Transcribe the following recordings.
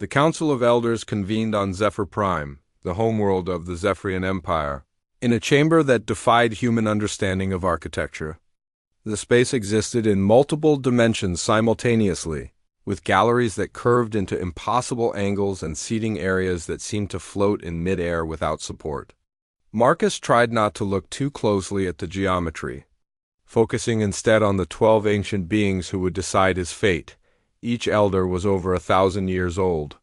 The Council of Elders convened on Zephyr Prime, the homeworld of the Zephyrian Empire, in a chamber that defied human understanding of architecture. The space existed in multiple dimensions simultaneously, with galleries that curved into impossible angles and seating areas that seemed to float in mid-air without support. Marcus tried not to look too closely at the geometry, focusing instead on the 12 ancient beings who would decide his fate. Each elder was over 1,000 years old,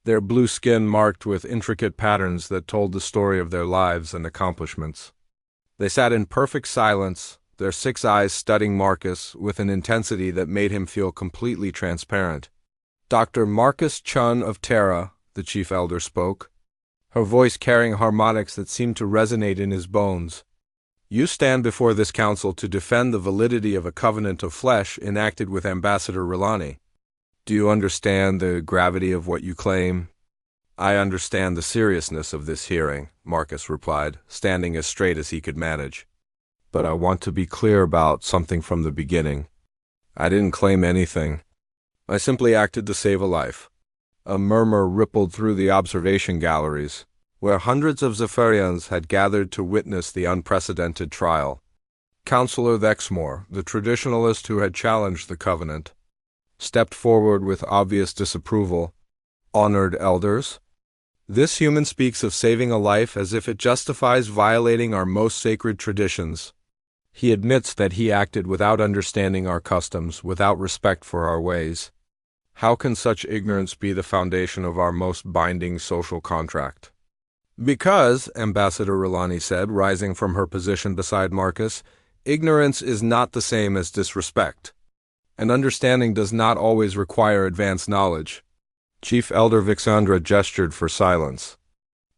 their blue skin marked with intricate patterns that told the story of their lives and accomplishments. They sat in perfect silence, their 6 eyes studying Marcus with an intensity that made him feel completely transparent. Dr. Marcus Chun of Terra, the chief elder, spoke, her voice carrying harmonics that seemed to resonate in his bones. You stand before this council to defend the validity of a covenant of flesh enacted with Ambassador Rilani. Do you understand the gravity of what you claim? I understand the seriousness of this hearing, Marcus replied, standing as straight as he could manage. But I want to be clear about something from the beginning. I didn't claim anything. I simply acted to save a life. A murmur rippled through the observation galleries, where hundreds of Zephyrians had gathered to witness the unprecedented trial. Counselor Thexmore, the traditionalist who had challenged the covenant, stepped forward with obvious disapproval. Honored elders, this human speaks of saving a life as if it justifies violating our most sacred traditions. He admits that he acted without understanding our customs, without respect for our ways. How can such ignorance be the foundation of our most binding social contract? Because, Ambassador Rilani said, rising from her position beside Marcus, ignorance is not the same as disrespect, and understanding does not always require advanced knowledge. Chief Elder Vixandra gestured for silence.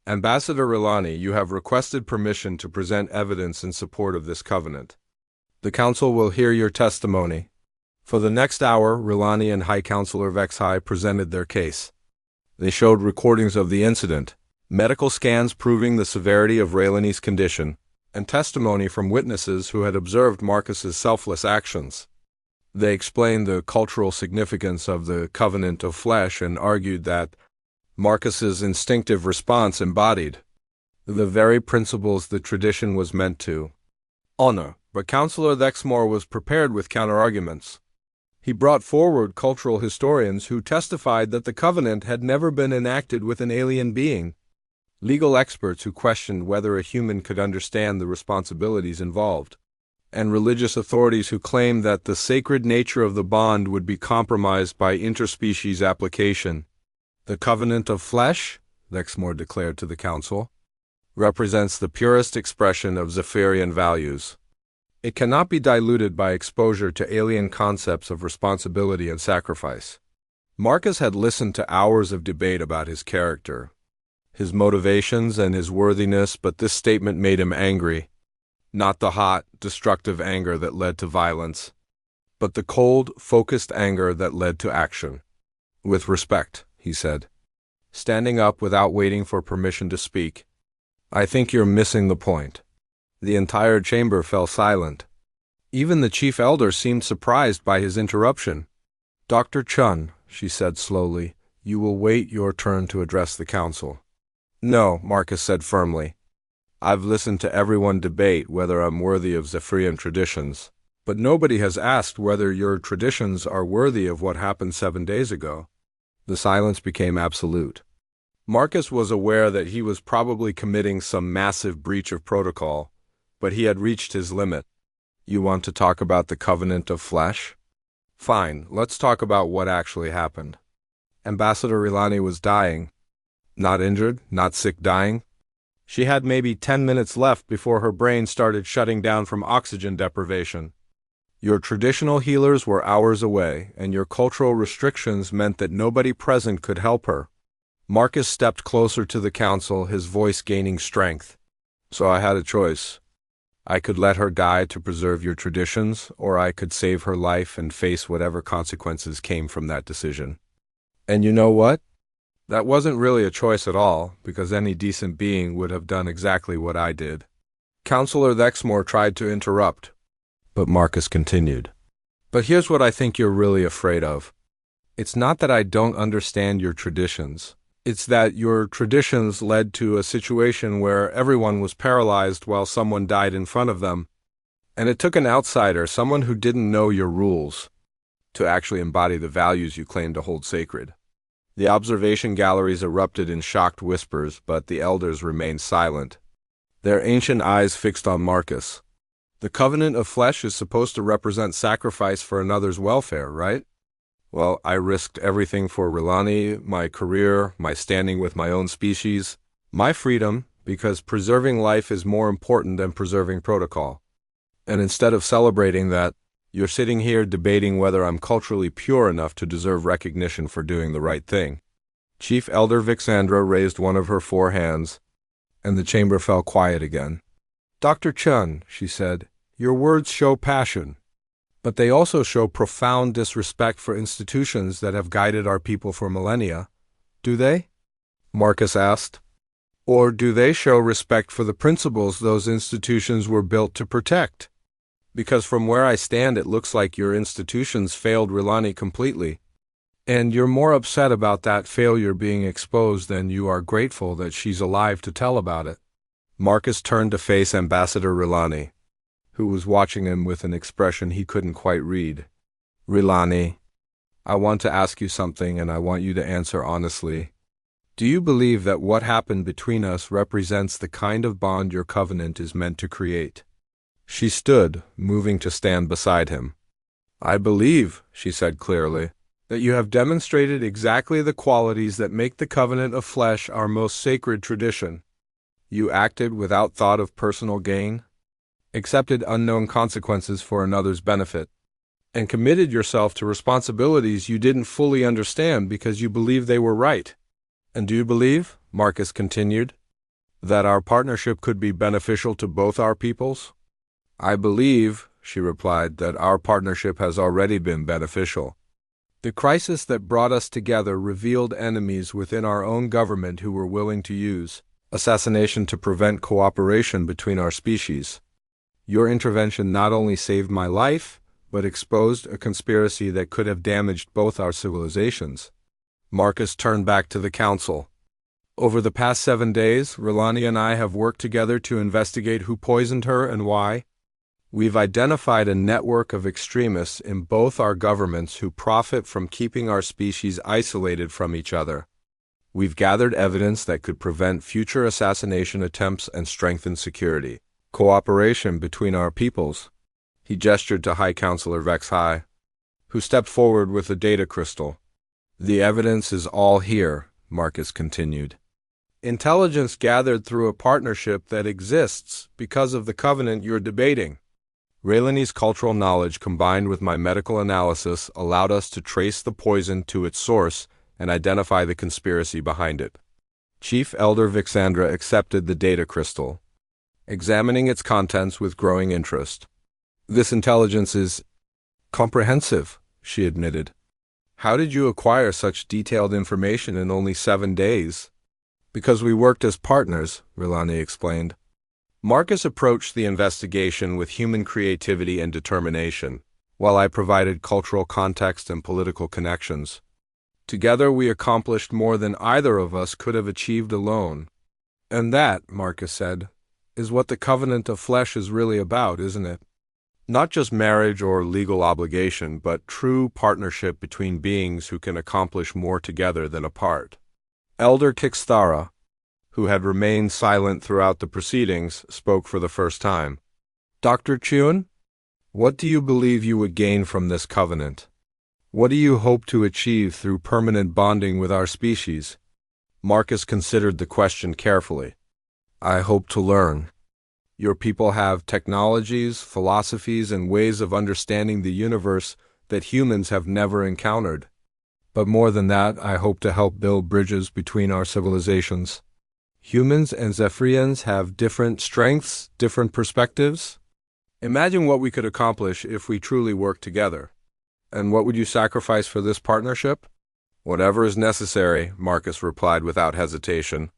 Ambassador Rilani, you have requested permission to present evidence in support of this covenant. The council will hear your testimony. For the next hour, Rilani and High Counselor Vexhai presented their case. They showed recordings of the incident, medical scans proving the severity of Raylani's condition, and testimony from witnesses who had observed Marcus's selfless actions. They explained the cultural significance of the covenant of flesh and argued that Marcus's instinctive response embodied the very principles the tradition was meant to honor. But Counselor Thexmore was prepared with counterarguments. He brought forward cultural historians who testified that the covenant had never been enacted with an alien being, legal experts who questioned whether a human could understand the responsibilities involved, and religious authorities who claimed that the sacred nature of the bond would be compromised by interspecies application. The covenant of flesh, Thexmore declared to the council, represents the purest expression of Zephyrian values. It cannot be diluted by exposure to alien concepts of responsibility and sacrifice. Marcus had listened to hours of debate about his character, his motivations, and his worthiness, but this statement made him angry. Not the hot, destructive anger that led to violence, but the cold, focused anger that led to action. With respect, he said, standing up without waiting for permission to speak, I think you're missing the point. The entire chamber fell silent. Even the chief elder seemed surprised by his interruption. Dr. Chun, she said slowly, you will wait your turn to address the council. No, Marcus said firmly. I've listened to everyone debate whether I'm worthy of Zephyrian traditions, but nobody has asked whether your traditions are worthy of what happened 7 days ago. The silence became absolute. Marcus was aware that he was probably committing some massive breach of protocol, but he had reached his limit. You want to talk about the covenant of flesh? Fine, let's talk about what actually happened. Ambassador Rilani was dying. Not injured, not sick, dying. She had maybe 10 minutes left before her brain started shutting down from oxygen deprivation. Your traditional healers were hours away, and your cultural restrictions meant that nobody present could help her. Marcus stepped closer to the council, his voice gaining strength. So I had a choice. I could let her die to preserve your traditions, or I could save her life and face whatever consequences came from that decision. And you know what? That wasn't really a choice at all, because any decent being would have done exactly what I did. Counselor Thexmore tried to interrupt, but Marcus continued. But here's what I think you're really afraid of. It's not that I don't understand your traditions. It's that your traditions led to a situation where everyone was paralyzed while someone died in front of them. And it took an outsider, someone who didn't know your rules, to actually embody the values you claim to hold sacred. The observation galleries erupted in shocked whispers, but the elders remained silent, their ancient eyes fixed on Marcus. The covenant of flesh is supposed to represent sacrifice for another's welfare, right? Well, I risked everything for Rilani, my career, my standing with my own species, my freedom, because preserving life is more important than preserving protocol. And instead of celebrating that, you're sitting here debating whether I'm culturally pure enough to deserve recognition for doing the right thing. Chief Elder Vixandra raised one of her 4 hands, and the chamber fell quiet again. Dr. Chun, she said, your words show passion, but they also show profound disrespect for institutions that have guided our people for millennia. Do they? Marcus asked. Or do they show respect for the principles those institutions were built to protect? Because from where I stand, it looks like your institutions failed Rilani completely. And you're more upset about that failure being exposed than you are grateful that she's alive to tell about it. Marcus turned to face Ambassador Rilani, who was watching him with an expression he couldn't quite read. Rilani, I want to ask you something, and I want you to answer honestly. Do you believe that what happened between us represents the kind of bond your covenant is meant to create? She stood, moving to stand beside him. I believe, she said clearly, that you have demonstrated exactly the qualities that make the covenant of flesh our most sacred tradition. You acted without thought of personal gain, accepted unknown consequences for another's benefit, and committed yourself to responsibilities you didn't fully understand because you believed they were right. And do you believe, Marcus continued, that our partnership could be beneficial to both our peoples? I believe, she replied, that our partnership has already been beneficial. The crisis that brought us together revealed enemies within our own government who were willing to use assassination to prevent cooperation between our species. Your intervention not only saved my life, but exposed a conspiracy that could have damaged both our civilizations. Marcus turned back to the council. Over the past 7 days, Rilani and I have worked together to investigate who poisoned her and why. We've identified a network of extremists in both our governments who profit from keeping our species isolated from each other. We've gathered evidence that could prevent future assassination attempts and strengthen security. Cooperation between our peoples. He gestured to High Counselor Vexhai, who stepped forward with a data crystal. The evidence is all here, Marcus continued. Intelligence gathered through a partnership that exists because of the covenant you're debating. Raylani's cultural knowledge combined with my medical analysis allowed us to trace the poison to its source and identify the conspiracy behind it. Chief Elder Vixandra accepted the data crystal, examining its contents with growing interest. This intelligence is comprehensive, she admitted. How did you acquire such detailed information in only 7 days? Because we worked as partners, Rilani explained. Marcus approached the investigation with human creativity and determination, while I provided cultural context and political connections. Together we accomplished more than either of us could have achieved alone. And that, Marcus said, is what the covenant of flesh is really about, isn't it? Not just marriage or legal obligation, but true partnership between beings who can accomplish more together than apart. Elder Kixthara, who had remained silent throughout the proceedings, spoke for the first time. Dr. Chun, what do you believe you would gain from this covenant? What do you hope to achieve through permanent bonding with our species? Marcus considered the question carefully. I hope to learn. Your people have technologies, philosophies, and ways of understanding the universe that humans have never encountered. But more than that, I hope to help build bridges between our civilizations. Humans and Zephyrians have different strengths, different perspectives. Imagine what we could accomplish if we truly worked together. And what would you sacrifice for this partnership? Whatever is necessary, Marcus replied without hesitation.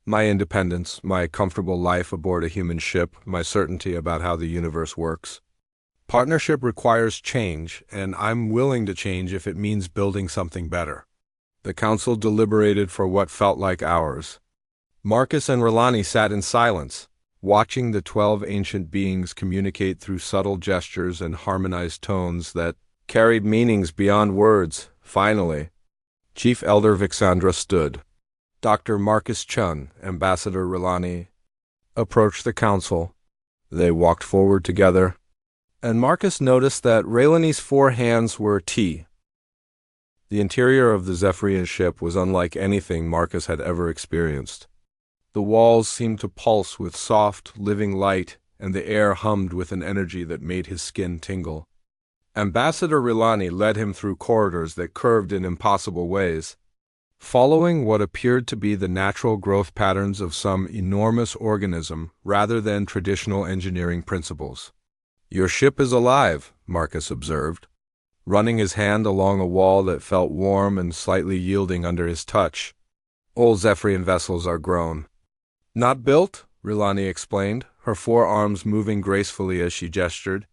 My independence, my comfortable life aboard a human ship, my certainty about how the universe works. Partnership requires change, and I'm willing to change if it means building something better. The council deliberated for what felt like hours. Marcus and Relani sat in silence, watching the 12 ancient beings communicate through subtle gestures and harmonized tones that carried meanings beyond words. Finally, Chief Elder Vixandra stood. Dr. Marcus Chun, Ambassador Relani, approached the council. They walked forward together, and Marcus noticed that Relani's 4 hands were T. The interior of the Zephyrian ship was unlike anything Marcus had ever experienced. The walls seemed to pulse with soft, living light, and the air hummed with an energy that made his skin tingle. Ambassador Relani led him through corridors that curved in impossible ways, following what appeared to be the natural growth patterns of some enormous organism rather than traditional engineering principles. "Your ship is alive," Marcus observed, running his hand along a wall that felt warm and slightly yielding under his touch. "Old Zephyrian vessels are grown." "Not built," Relani explained, her 4 arms moving gracefully as she gestured.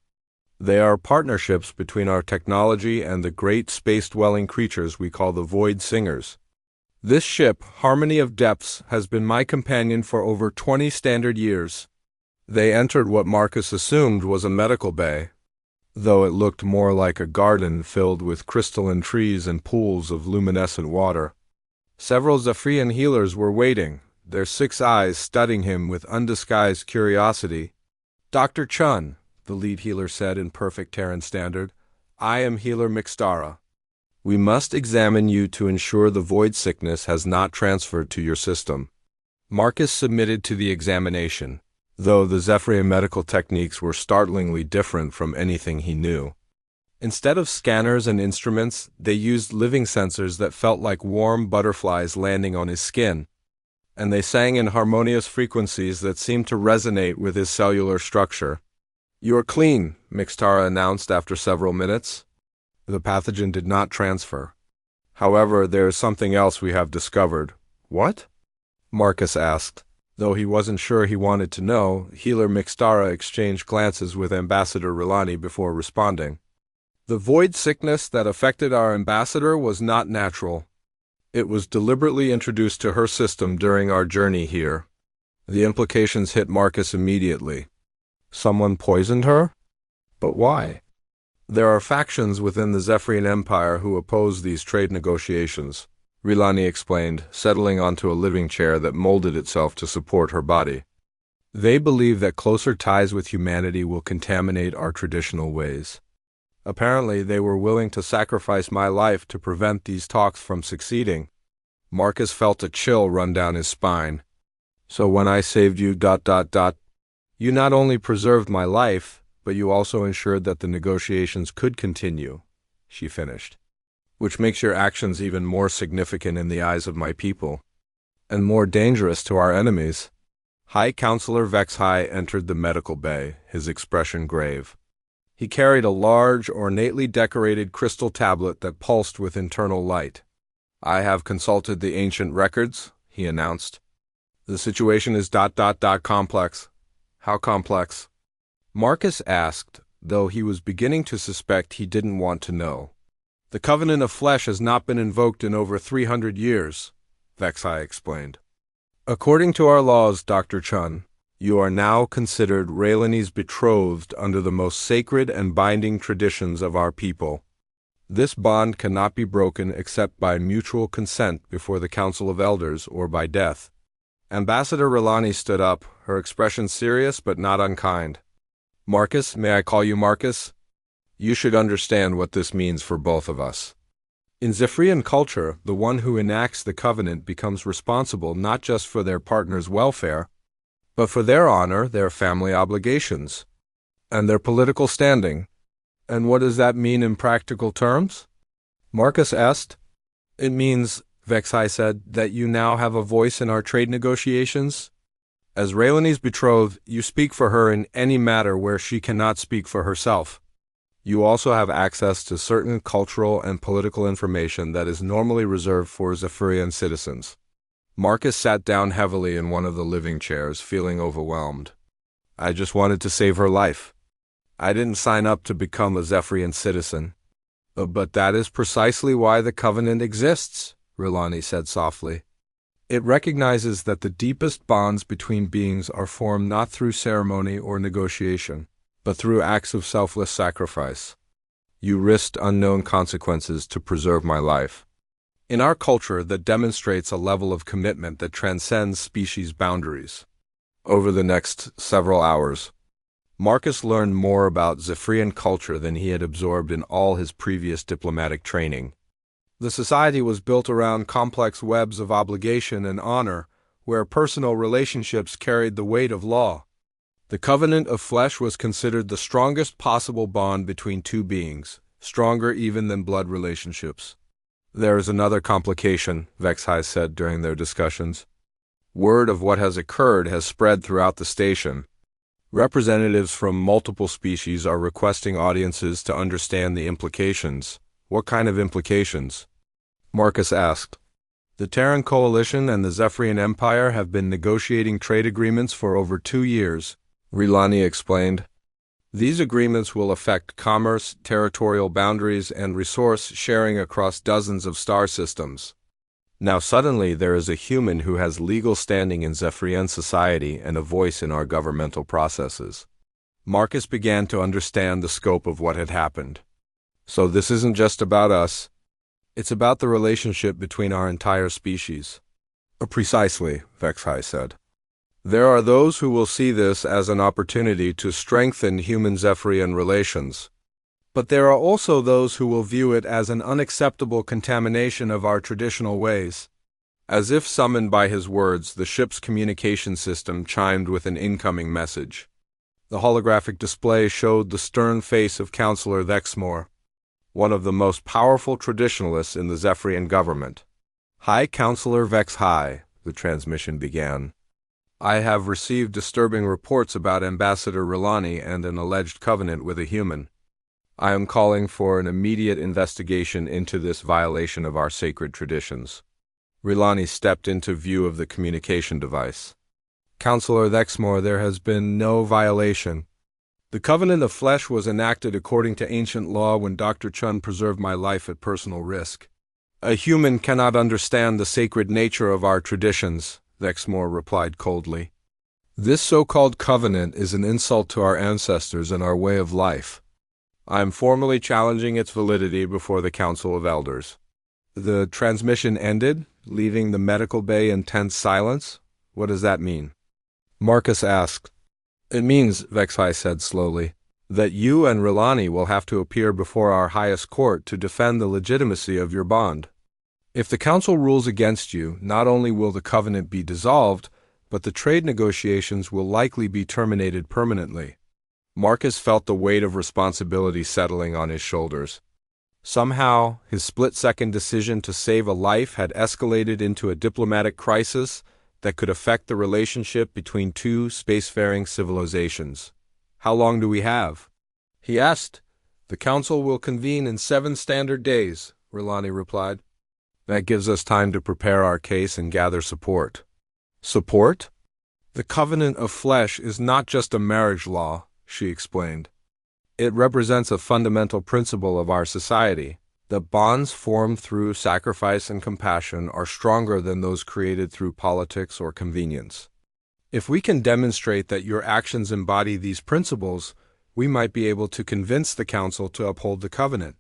"They are partnerships between our technology and the great space-dwelling creatures we call the Void Singers. This ship, Harmony of Depths, has been my companion for over 20 standard years." They entered what Marcus assumed was a medical bay, though it looked more like a garden filled with crystalline trees and pools of luminescent water. Several Zephyrian healers were waiting, their 6 eyes studying him with undisguised curiosity. "Dr. Chun," the lead healer said in perfect Terran standard, "I am Healer Mixtara. We must examine you to ensure the void sickness has not transferred to your system." Marcus submitted to the examination, though the Zephyrian medical techniques were startlingly different from anything he knew. Instead of scanners and instruments, they used living sensors that felt like warm butterflies landing on his skin, and they sang in harmonious frequencies that seemed to resonate with his cellular structure. "You're clean," Mixtara announced after several minutes. The pathogen did not transfer. "However, there is something else we have discovered." "What?" Marcus asked. Though he wasn't sure he wanted to know, Healer Mixtara exchanged glances with Ambassador Relani before responding. "The void sickness that affected our ambassador was not natural. It was deliberately introduced to her system during our journey here." The implications hit Marcus immediately. Someone poisoned her? But why? "There are factions within the Zephyrian Empire who oppose these trade negotiations," Relani explained, settling onto a living chair that molded itself to support her body. "They believe that closer ties with humanity will contaminate our traditional ways. Apparently, they were willing to sacrifice my life to prevent these talks from succeeding." Marcus felt a chill run down his spine. "So when I saved you, you not only preserved my life, but you also ensured that the negotiations could continue," she finished. "Which makes your actions even more significant in the eyes of my people, and more dangerous to our enemies." High Counselor Vexhai entered the medical bay, his expression grave. He carried a large, ornately decorated crystal tablet that pulsed with internal light. "I have consulted the ancient records," he announced. "The situation is complex." "How complex?" Marcus asked, though he was beginning to suspect he didn't want to know. "The Covenant of Flesh has not been invoked in over 300 years, Vexhai explained. "According to our laws, Dr. Chun, you are now considered Relani's betrothed under the most sacred and binding traditions of our people. This bond cannot be broken except by mutual consent before the Council of Elders or by death." Ambassador Relani stood up, her expression serious but not unkind. "Marcus, may I call you Marcus? You should understand what this means for both of us. In Zephyrian culture, the one who enacts the covenant becomes responsible not just for their partner's welfare, but for their honor, their family obligations, and their political standing." "And what does that mean in practical terms?" Marcus asked. "It means," Vexhai said, "that you now have a voice in our trade negotiations. As Relani's betrothed, you speak for her in any matter where she cannot speak for herself. You also have access to certain cultural and political information that is normally reserved for Zephyrian citizens." Marcus sat down heavily in one of the living chairs, feeling overwhelmed. "I just wanted to save her life. I didn't sign up to become a Zephyrian citizen. But that is precisely why the Covenant exists, Rilani said softly. It recognizes that the deepest bonds between beings are formed not through ceremony or negotiation, but through acts of selfless sacrifice. You risked unknown consequences to preserve my life. In our culture, that demonstrates a level of commitment that transcends species boundaries. Over the next several hours, Marcus learned more about Zephyrian culture than he had absorbed in all his previous diplomatic training. The society was built around complex webs of obligation and honor, where personal relationships carried the weight of law. The covenant of flesh was considered the strongest possible bond between two beings, stronger even than blood relationships. There is another complication, Vexhai said during their discussions. Word of what has occurred has spread throughout the station. Representatives from multiple species are requesting audiences to understand the implications. What kind of implications? Marcus asked. The Terran Coalition and the Zephyrian Empire have been negotiating trade agreements for over 2 years, Rilani explained. These agreements will affect commerce, territorial boundaries, and resource sharing across dozens of star systems. Now suddenly there is a human who has legal standing in Zephyrian society and a voice in our governmental processes. Marcus began to understand the scope of what had happened. So this isn't just about us. It's about the relationship between our entire species. Precisely, Vexhai said. There are those who will see this as an opportunity to strengthen human-Zephyrian relations. But there are also those who will view it as an unacceptable contamination of our traditional ways. As if summoned by his words, the ship's communication system chimed with an incoming message. The holographic display showed the stern face of Counselor Vexmore, one of the most powerful traditionalists in the Zephyrian government. Hi, Counselor Vexhai, the transmission began. I have received disturbing reports about Ambassador Rilani and an alleged covenant with a human. I am calling for an immediate investigation into this violation of our sacred traditions. Rilani stepped into view of the communication device. Counselor Vexmore, there has been no violation. The covenant of flesh was enacted according to ancient law when Dr. Chun preserved my life at personal risk. A human cannot understand the sacred nature of our traditions, Vexmore replied coldly. This so-called covenant is an insult to our ancestors and our way of life. I am formally challenging its validity before the Council of Elders. The transmission ended, leaving the medical bay in tense silence. What does that mean? Marcus asked. It means, Vexhai said slowly, that you and Rilani will have to appear before our highest court to defend the legitimacy of your bond. If the Council rules against you, not only will the covenant be dissolved, but the trade negotiations will likely be terminated permanently. Marcus felt the weight of responsibility settling on his shoulders. Somehow, his split-second decision to save a life had escalated into a diplomatic crisis that could affect the relationship between two spacefaring civilizations. How long do we have? He asked. The Council will convene in 7 standard days, Rilani replied. That gives us time to prepare our case and gather support. Support? The covenant of flesh is not just a marriage law, she explained. It represents a fundamental principle of our society, that bonds formed through sacrifice and compassion are stronger than those created through politics or convenience. If we can demonstrate that your actions embody these principles, we might be able to convince the Council to uphold the covenant.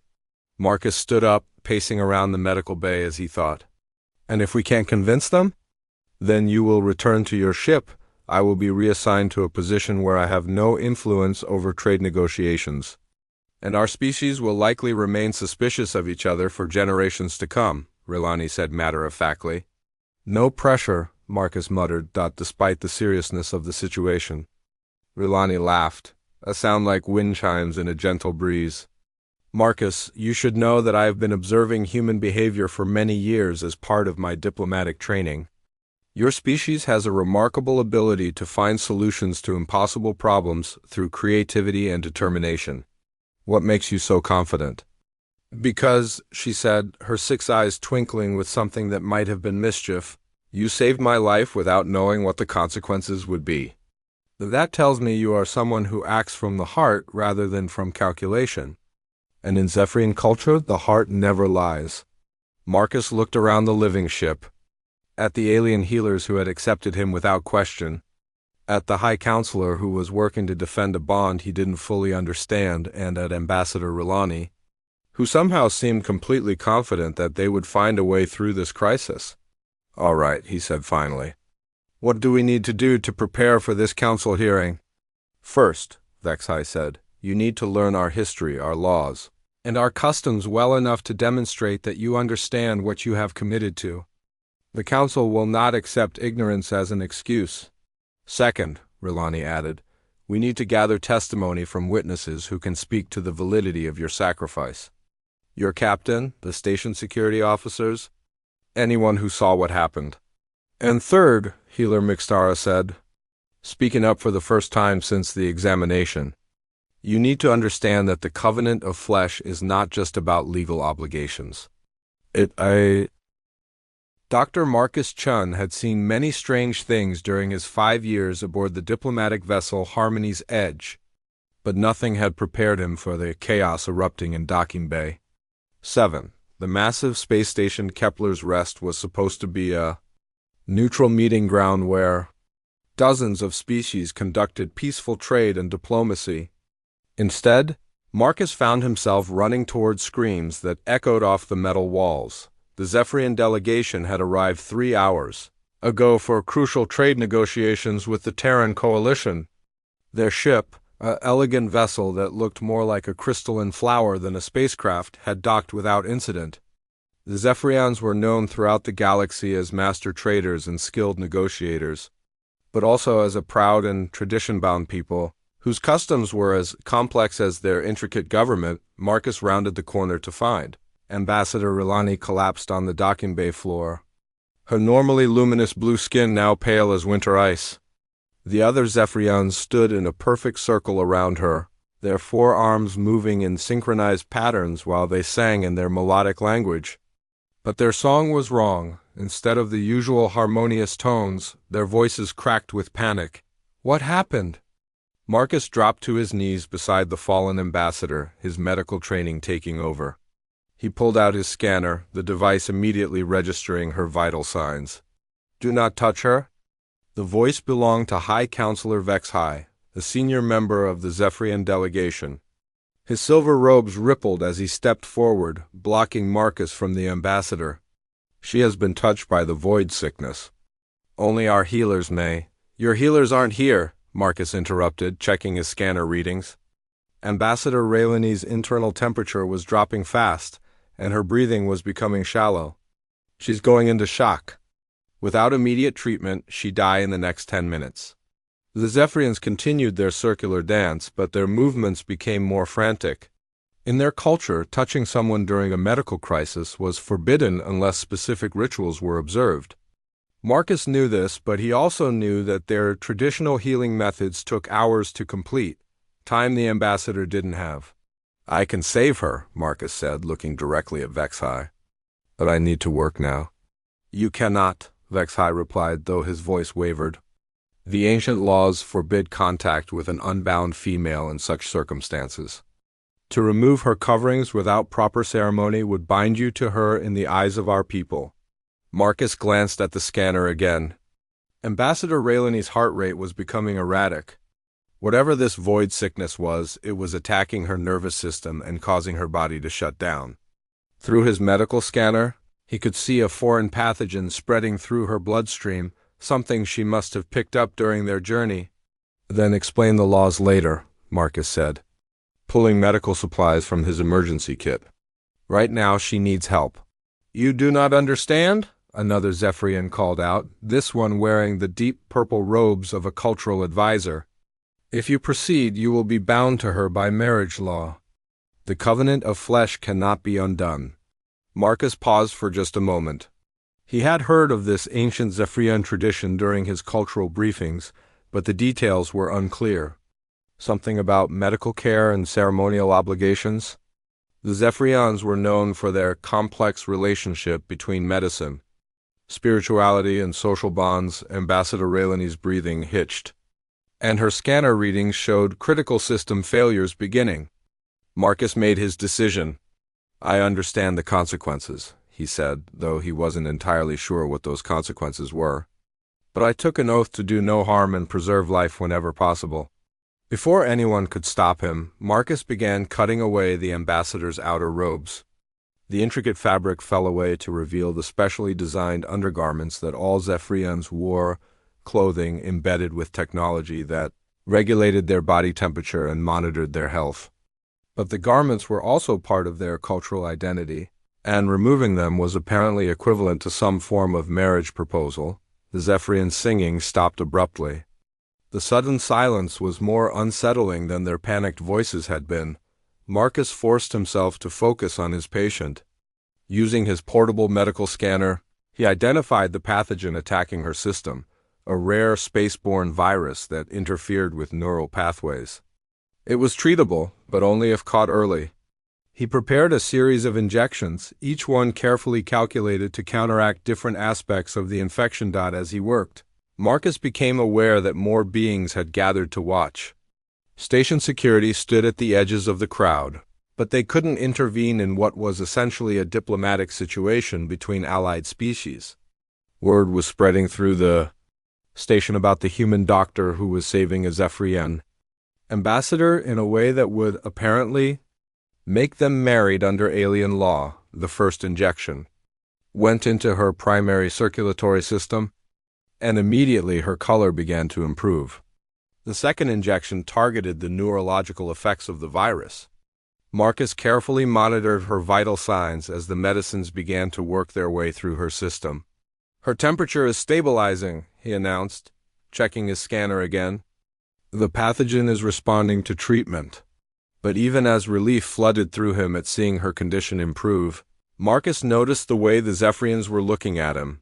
Marcus stood up, pacing around the medical bay as he thought. And if we can't convince them? Then you will return to your ship. I will be reassigned to a position where I have no influence over trade negotiations. And our species will likely remain suspicious of each other for generations to come, Rilani said matter-of-factly. No pressure, Marcus muttered, despite the seriousness of the situation. Rilani laughed, a sound like wind chimes in a gentle breeze. Marcus, you should know that I have been observing human behavior for many years as part of my diplomatic training. Your species has a remarkable ability to find solutions to impossible problems through creativity and determination. What makes you so confident? Because, she said, her 6 eyes twinkling with something that might have been mischief, you saved my life without knowing what the consequences would be. That tells me you are someone who acts from the heart rather than from calculation. And in Zephyrian culture, the heart never lies. Marcus looked around the living ship, at the alien healers who had accepted him without question, at the High Counselor who was working to defend a bond he didn't fully understand, and at Ambassador Rilani, who somehow seemed completely confident that they would find a way through this crisis. "All right," he said finally. "What do we need to do to prepare for this council hearing?" "First," Vexhai said, "you need to learn our history, our laws, and our customs well enough to demonstrate that you understand what you have committed to. The council will not accept ignorance as an excuse. Second," Rilani added, "we need to gather testimony from witnesses who can speak to the validity of your sacrifice. Your captain, the station security officers, anyone who saw what happened. And third," Healer Mixtara said, speaking up for the first time since the examination, "you need to understand that the covenant of flesh is not just about legal obligations. Dr. Marcus Chun had seen many strange things during his 5 years aboard the diplomatic vessel Harmony's Edge, but nothing had prepared him for the chaos erupting in Docking Bay. 7. The massive space station Kepler's Rest was supposed to be a neutral meeting ground where dozens of species conducted peaceful trade and diplomacy. Instead, Marcus found himself running toward screams that echoed off the metal walls. The Zephyrian delegation had arrived 3 hours ago for crucial trade negotiations with the Terran coalition. Their ship, an elegant vessel that looked more like a crystalline flower than a spacecraft, had docked without incident. The Zephyrians were known throughout the galaxy as master traders and skilled negotiators, but also as a proud and tradition-bound people whose customs were as complex as their intricate government. Marcus rounded the corner to find Ambassador Rilani collapsed on the docking bay floor, her normally luminous blue skin now pale as winter ice. The other Zephyrians stood in a perfect circle around her, their forearms moving in synchronized patterns while they sang in their melodic language. But their song was wrong. Instead of the usual harmonious tones, their voices cracked with panic. "What happened?" Marcus dropped to his knees beside the fallen ambassador, his medical training taking over. He pulled out his scanner, the device immediately registering her vital signs. "Do not touch her." The voice belonged to High Counselor Vexhai, a senior member of the Zephyrian delegation. His silver robes rippled as he stepped forward, blocking Marcus from the ambassador. "She has been touched by the void sickness. Only our healers may." "Your healers aren't here," Marcus interrupted, checking his scanner readings. Ambassador Raylani's internal temperature was dropping fast, and her breathing was becoming shallow. "She's going into shock. Without immediate treatment, she'd die in the next 10 minutes. The Zephyrians continued their circular dance, but their movements became more frantic. In their culture, touching someone during a medical crisis was forbidden unless specific rituals were observed. Marcus knew this, but he also knew that their traditional healing methods took hours to complete, time the ambassador didn't have. "I can save her," Marcus said, looking directly at Vexhai. "But I need to work now." "You cannot," Vexhai replied, though his voice wavered. "The ancient laws forbid contact with an unbound female in such circumstances. To remove her coverings without proper ceremony would bind you to her in the eyes of our people." Marcus glanced at the scanner again. Ambassador Raylani's heart rate was becoming erratic. Whatever this void sickness was, it was attacking her nervous system and causing her body to shut down. Through his medical scanner, he could see a foreign pathogen spreading through her bloodstream, something she must have picked up during their journey. "Then explain the laws later," Marcus said, pulling medical supplies from his emergency kit. "Right now she needs help." "You do not understand?" another Zephyrian called out, this one wearing the deep purple robes of a cultural advisor. "If you proceed, you will be bound to her by marriage law. The covenant of flesh cannot be undone." Marcus paused for just a moment. He had heard of this ancient Zephyrian tradition during his cultural briefings, but the details were unclear. Something about medical care and ceremonial obligations? The Zephyrians were known for their complex relationship between medicine, spirituality, and social bonds. Ambassador Raylani's breathing hitched. and her scanner readings showed critical system failures beginning. Marcus made his decision. "I understand the consequences," he said, though he wasn't entirely sure what those consequences were. "But I took an oath to do no harm and preserve life whenever possible." Before anyone could stop him, Marcus began cutting away the ambassador's outer robes. The intricate fabric fell away to reveal the specially designed undergarments that all Zephyrians wore, clothing embedded with technology that regulated their body temperature and monitored their health. But the garments were also part of their cultural identity, and removing them was apparently equivalent to some form of marriage proposal. The Zephyrian singing stopped abruptly. The sudden silence was more unsettling than their panicked voices had been. Marcus forced himself to focus on his patient. Using his portable medical scanner, he identified the pathogen attacking her system, a rare space-borne virus that interfered with neural pathways. It was treatable, but only if caught early. He prepared a series of injections, each one carefully calculated to counteract different aspects of the infection. As he worked, Marcus became aware that more beings had gathered to watch. Station security stood at the edges of the crowd, but they couldn't intervene in what was essentially a diplomatic situation between allied species. Word was spreading through the station about the human doctor who was saving a Zephyrian ambassador in a way that would, apparently, make them married under alien law. The first injection went into her primary circulatory system, and immediately her color began to improve. The second injection targeted the neurological effects of the virus. Marcus carefully monitored her vital signs as the medicines began to work their way through her system. "Her temperature is stabilizing," he announced, checking his scanner again. "The pathogen is responding to treatment." But even as relief flooded through him at seeing her condition improve, Marcus noticed the way the Zephyrians were looking at him.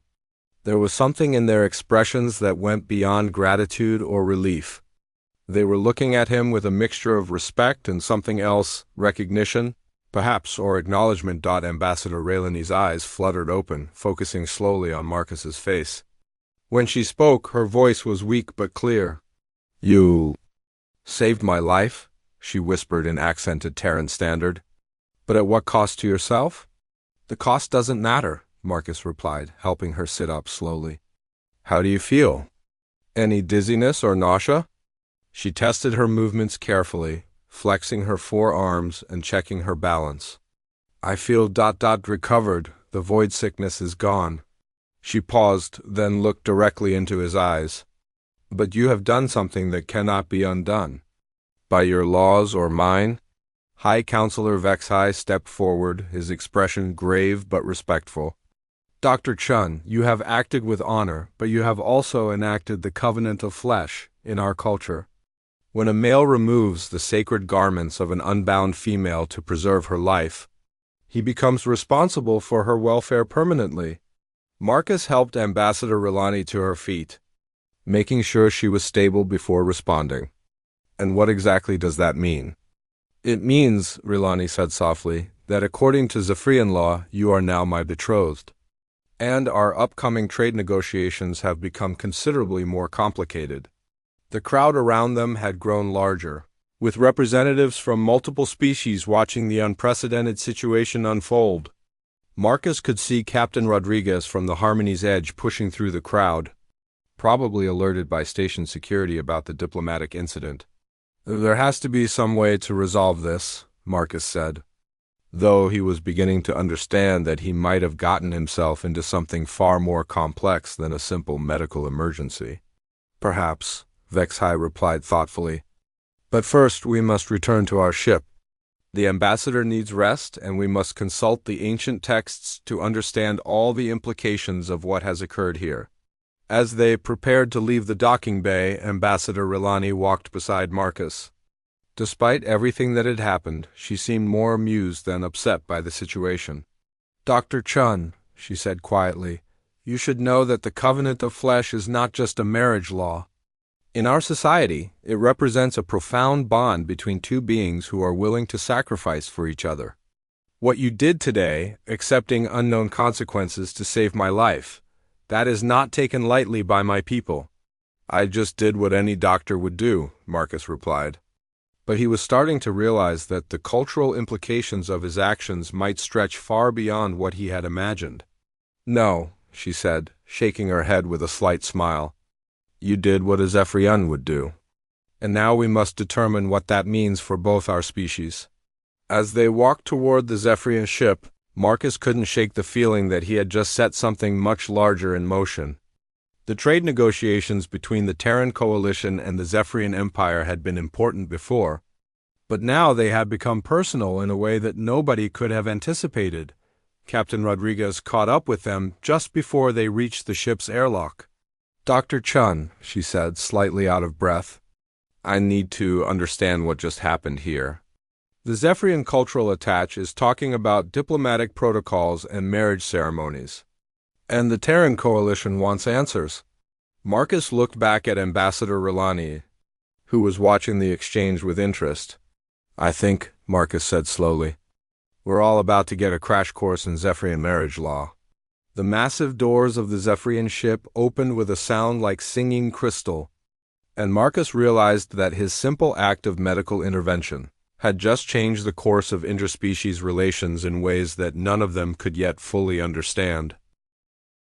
There was something in their expressions that went beyond gratitude or relief. They were looking at him with a mixture of respect and something else, recognition, perhaps, or acknowledgement. Ambassador Raylani's eyes fluttered open, focusing slowly on Marcus's face. When she spoke, her voice was weak but clear. "You saved my life," she whispered in accented Terran standard. "But at what cost to yourself?" "The cost doesn't matter," Marcus replied, helping her sit up slowly. "How do you feel? Any dizziness or nausea?" She tested her movements carefully, flexing her forearms and checking her balance. "I feel recovered. The void sickness is gone." She paused, then looked directly into his eyes. "But you have done something that cannot be undone. By your laws or mine?" High Counselor Vexhai stepped forward, his expression grave but respectful. "Dr. Chun, you have acted with honor, but you have also enacted the covenant of flesh in our culture. When a male removes the sacred garments of an unbound female to preserve her life, he becomes responsible for her welfare permanently." Marcus helped Ambassador Raylani to her feet, making sure she was stable before responding. "And what exactly does that mean?" "It means," Raylani said softly, "that according to Zephyrian law, you are now my betrothed. And our upcoming trade negotiations have become considerably more complicated." The crowd around them had grown larger, with representatives from multiple species watching the unprecedented situation unfold. Marcus could see Captain Rodriguez from the Harmony's Edge pushing through the crowd, probably alerted by station security about the diplomatic incident. "There has to be some way to resolve this," Marcus said, though he was beginning to understand that he might have gotten himself into something far more complex than a simple medical emergency. "Perhaps," Vexhai replied thoughtfully. "But first we must return to our ship. The ambassador needs rest, and we must consult the ancient texts to understand all the implications of what has occurred here." As they prepared to leave the docking bay, Ambassador Raylani walked beside Marcus. Despite everything that had happened, she seemed more amused than upset by the situation. "Dr. Chun," she said quietly, "you should know that the covenant of flesh is not just a marriage law. In our society, it represents a profound bond between two beings who are willing to sacrifice for each other. What you did today, accepting unknown consequences to save my life, that is not taken lightly by my people. I just did what any doctor would do, Marcus replied. But he was starting to realize that the cultural implications of his actions might stretch far beyond what he had imagined. No, she said, shaking her head with a slight smile. You did what a Zephyrian would do. And now we must determine what that means for both our species. As they walked toward the Zephyrian ship, Marcus couldn't shake the feeling that he had just set something much larger in motion. The trade negotiations between the Terran Coalition and the Zephyrian Empire had been important before, but now they had become personal in a way that nobody could have anticipated. Captain Rodriguez caught up with them just before they reached the ship's airlock. Dr. Chun, she said, slightly out of breath, I need to understand what just happened here. The Zephyrian cultural attach is talking about diplomatic protocols and marriage ceremonies. And the Terran Coalition wants answers. Marcus looked back at Ambassador Rilani, who was watching the exchange with interest. I think, Marcus said slowly, we're all about to get a crash course in Zephyrian marriage law. The massive doors of the Zephyrian ship opened with a sound like singing crystal, and Marcus realized that his simple act of medical intervention had just changed the course of interspecies relations in ways that none of them could yet fully understand.